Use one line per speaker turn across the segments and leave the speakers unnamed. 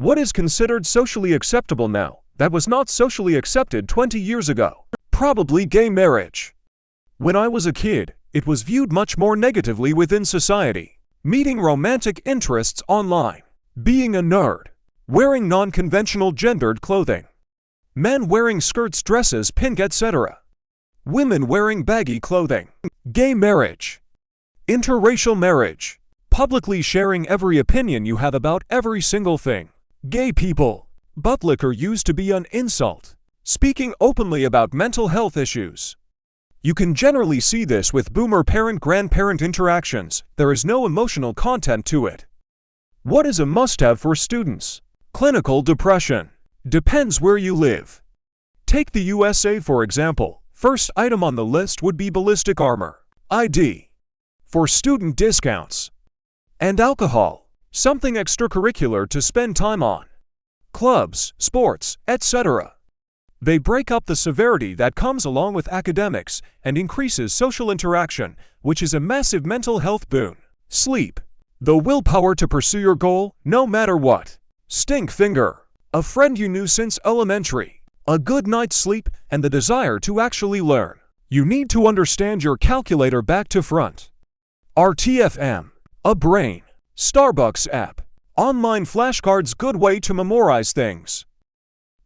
What is considered socially acceptable now that was not socially accepted 20 years ago? Probably gay marriage. When I was a kid, it was viewed much more negatively within society. Meeting romantic interests online. Being a nerd. Wearing non-conventional gendered clothing. Men wearing skirts, dresses, pink, etc. Women wearing baggy clothing. Gay marriage. Interracial marriage. Publicly sharing every opinion you have about every single thing. Gay people. Butt liquor used to be an insult. Speaking openly about mental health issues. You can generally see this with boomer parent-grandparent interactions. There is no emotional content to it. What is a must-have for students? Clinical depression. Depends where you live. Take the USA for example. First item on the list would be ballistic armor, ID, for student discounts, and alcohol, something extracurricular to spend time on, clubs, sports, etc. They break up the severity that comes along with academics and increases social interaction, which is a massive mental health boon. Sleep. The willpower to pursue your goal, no matter what. Stink finger. A friend you knew since elementary. A good night's sleep and the desire to actually learn. You need to understand your calculator back to front. RTFM. A brain. Starbucks app. Online flashcards, good way to memorize things.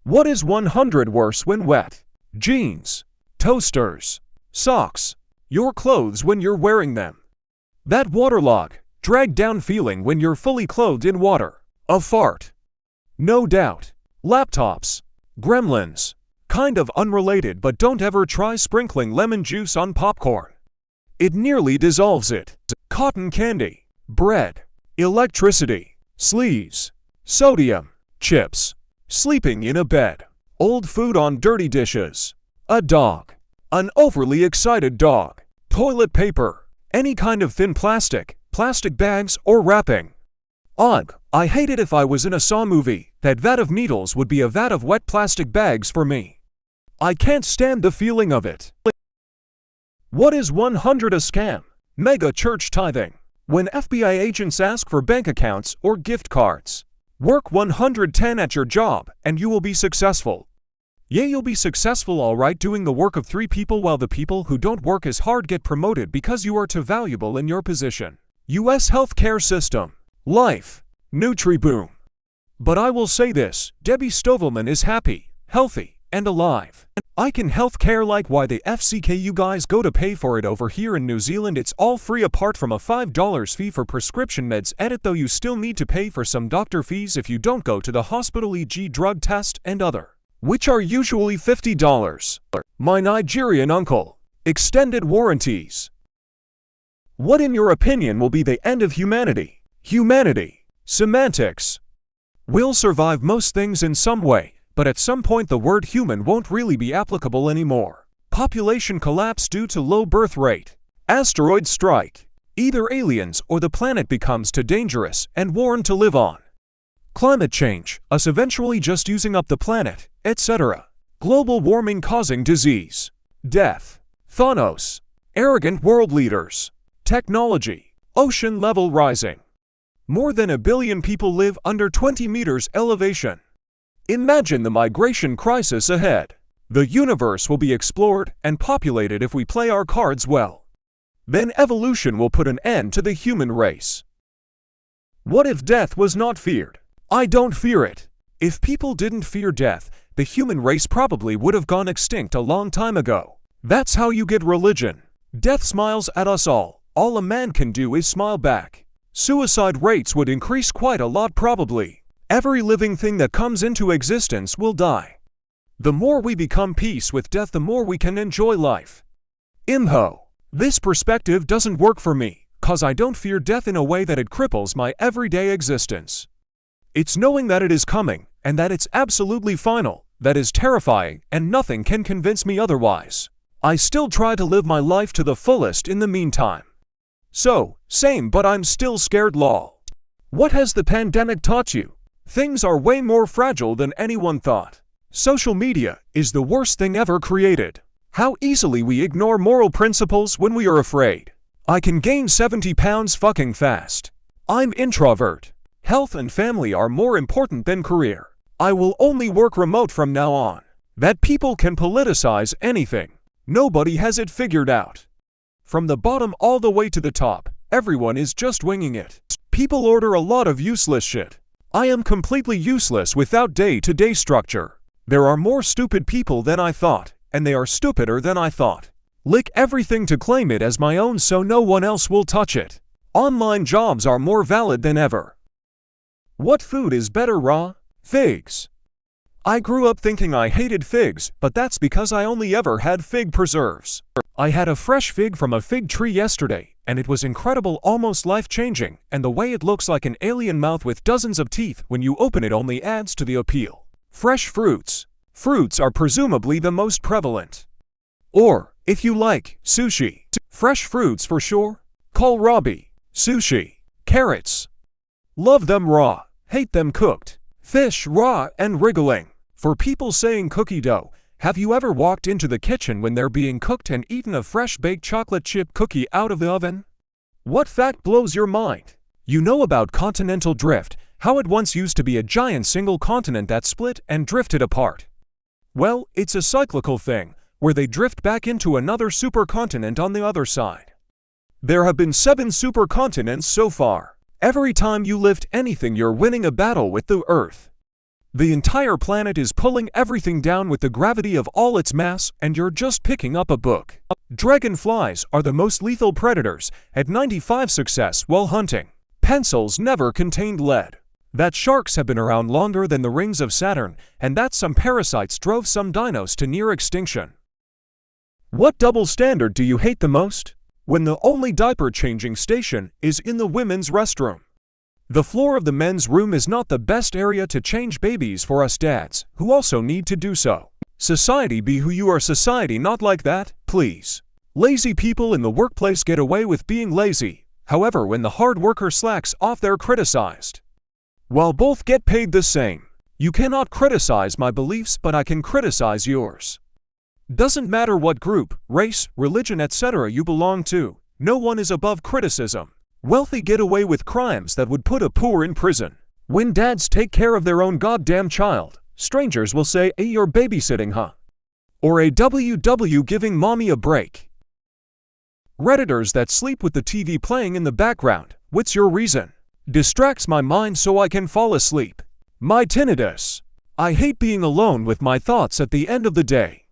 What is 100 worse when wet? Jeans. Toasters. Socks. Your clothes when you're wearing them. That waterlogged, dragged down feeling when you're fully clothed in water. A fart. No doubt. Laptops. Gremlins. Kind of unrelated, but don't ever try sprinkling lemon juice on popcorn. It nearly dissolves it. Cotton candy. Bread. Electricity. Sleeves. Sodium. Chips. Sleeping in a bed. Old food on dirty dishes. A dog. An overly excited dog. Toilet paper. Any kind of thin plastic bags or wrapping. Ugh, I hate it. If I was in a Saw movie, that vat of needles would be a vat of wet plastic bags for me. I can't stand the feeling of it. What is 100 a scam? Mega church tithing. When FBI agents ask for bank accounts or gift cards. Work 110 at your job and you will be successful. Yeah, you'll be successful alright doing the work of 3 people while the people who don't work as hard get promoted because you are too valuable in your position. US healthcare system. Life. Nutri-boom. But I will say this, Debbie Stovelman is happy, healthy, and alive. I can healthcare like why the FCK you guys go to pay for it over here in New Zealand. It's all free apart from a $5 fee for prescription meds. Edit though you still need to pay for some doctor fees if you don't go to the hospital, e.g. drug test and other, which are usually $50. My Nigerian uncle. Extended warranties. What in your opinion will be the end of humanity? Humanity. Semantics. We'll survive most things in some way, but at some point the word human won't really be applicable anymore. Population collapse due to low birth rate. Asteroid strike. Either aliens or the planet becomes too dangerous and warned to live on. Climate change, us eventually just using up the planet, etc. Global warming causing disease. Death. Thanos. Arrogant world leaders. Technology. Ocean level rising. More than 1 billion people live under 20 meters elevation. Imagine the migration crisis ahead. The universe will be explored and populated if we play our cards well. Then evolution will put an end to the human race. What if death was not feared? I don't fear it. If people didn't fear death, the human race probably would have gone extinct a long time ago. That's how you get religion. Death smiles at us all. All a man can do is smile back. Suicide rates would increase quite a lot probably. Every living thing that comes into existence will die. The more we become peace with death, the more we can enjoy life. Imho. This perspective doesn't work for me, cause I don't fear death in a way that it cripples my everyday existence. It's knowing that it is coming, and that it's absolutely final, that is terrifying, and nothing can convince me otherwise. I still try to live my life to the fullest in the meantime. So, same, but I'm still scared lol. What has the pandemic taught you? Things are way more fragile than anyone thought. Social media is the worst thing ever created. How easily we ignore moral principles when we are afraid. I can gain 70 pounds fucking fast. I'm introvert. Health and family are more important than career. I will only work remote from now on. That people can politicize anything. Nobody has it figured out. From the bottom all the way to the top, everyone is just winging it. People order a lot of useless shit. I am completely useless without day-to-day structure. There are more stupid people than I thought, and they are stupider than I thought. Lick everything to claim it as my own so no one else will touch it. Online jobs are more valid than ever. What food is better raw? Figs. I grew up thinking I hated figs, but that's because I only ever had fig preserves. I had a fresh fig from a fig tree yesterday, and it was incredible, almost life-changing, and the way it looks like an alien mouth with dozens of teeth when you open it only adds to the appeal. Fresh fruits. Fruits are presumably the most prevalent. Or, if you like, sushi. Fresh fruits for sure. Kohlrabi. Sushi. Carrots. Love them raw, hate them cooked. Fish raw and wriggling. For people saying cookie dough, have you ever walked into the kitchen when they're being cooked and eaten a fresh baked chocolate chip cookie out of the oven? What fact blows your mind? You know about continental drift, how it once used to be a giant single continent that split and drifted apart. Well, it's a cyclical thing, where they drift back into another supercontinent on the other side. There have been 7 supercontinents so far. Every time you lift anything, you're winning a battle with the Earth. The entire planet is pulling everything down with the gravity of all its mass, and you're just picking up a book. Dragonflies are the most lethal predators, at 95% success while hunting. Pencils never contained lead. That sharks have been around longer than the rings of Saturn, and that some parasites drove some dinos to near extinction. What double standard do you hate the most? When the only diaper changing station is in the women's restroom. The floor of the men's room is not the best area to change babies for us dads, who also need to do so. Society be who you are, society not like that, please. Lazy people in the workplace get away with being lazy, however when the hard worker slacks off they're criticized. While both get paid the same. You cannot criticize my beliefs, but I can criticize yours. Doesn't matter what group, race, religion, etc. you belong to, no one is above criticism. Wealthy get away with crimes that would put a poor in prison. When dads take care of their own goddamn child, strangers will say, "Hey, you're babysitting, huh?" Or a WW giving mommy a break. Redditors that sleep with the TV playing in the background, what's your reason? Distracts my mind so I can fall asleep. My tinnitus. I hate being alone with my thoughts at the end of the day.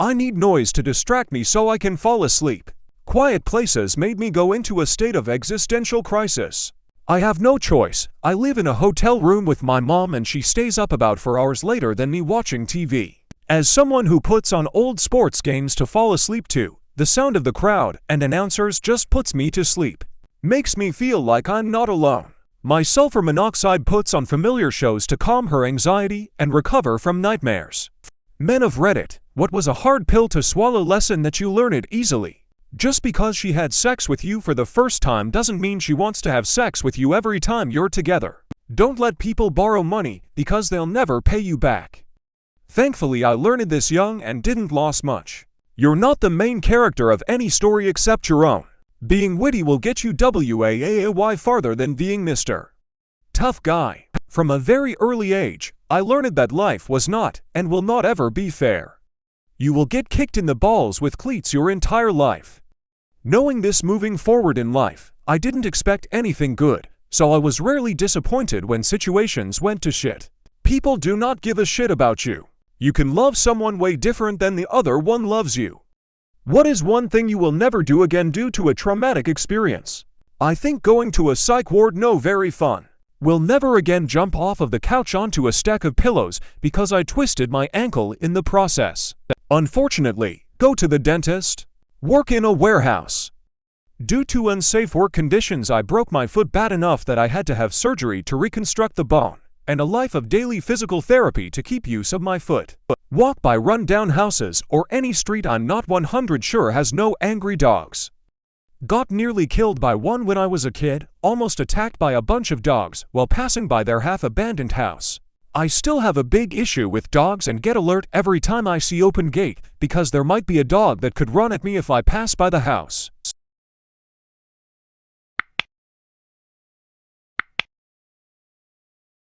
I need noise to distract me so I can fall asleep. Quiet places made me go into a state of existential crisis. I have no choice. I live in a hotel room with my mom and she stays up about 4 hours later than me watching TV. As someone who puts on old sports games to fall asleep to, the sound of the crowd and announcers just puts me to sleep. Makes me feel like I'm not alone. My sulfur monoxide puts on familiar shows to calm her anxiety and recover from nightmares. Men of Reddit, what was a hard pill to swallow lesson that you learn it easily? Just because she had sex with you for the first time doesn't mean she wants to have sex with you every time you're together. Don't let people borrow money because they'll never pay you back. Thankfully I learned this young and didn't lose much. You're not the main character of any story except your own. Being witty will get you WAAY farther than being Mr. Tough Guy. From a very early age, I learned that life was not and will not ever be fair. You will get kicked in the balls with cleats your entire life. Knowing this moving forward in life, I didn't expect anything good, so I was rarely disappointed when situations went to shit. People do not give a shit about you. You can love someone way different than the other one loves you. What is one thing you will never do again due to a traumatic experience? I think going to a psych ward no very fun. Will never again jump off of the couch onto a stack of pillows because I twisted my ankle in the process. Unfortunately, go to the dentist. Work in a warehouse. Due to unsafe work conditions, I broke my foot bad enough that I had to have surgery to reconstruct the bone, and a life of daily physical therapy to keep use of my foot. Walk by run-down houses or any street I'm not 100% sure has no angry dogs. Got nearly killed by one when I was a kid, almost attacked by a bunch of dogs while passing by their half-abandoned house. I still have a big issue with dogs and get alert every time I see open gate because there might be a dog that could run at me if I pass by the house.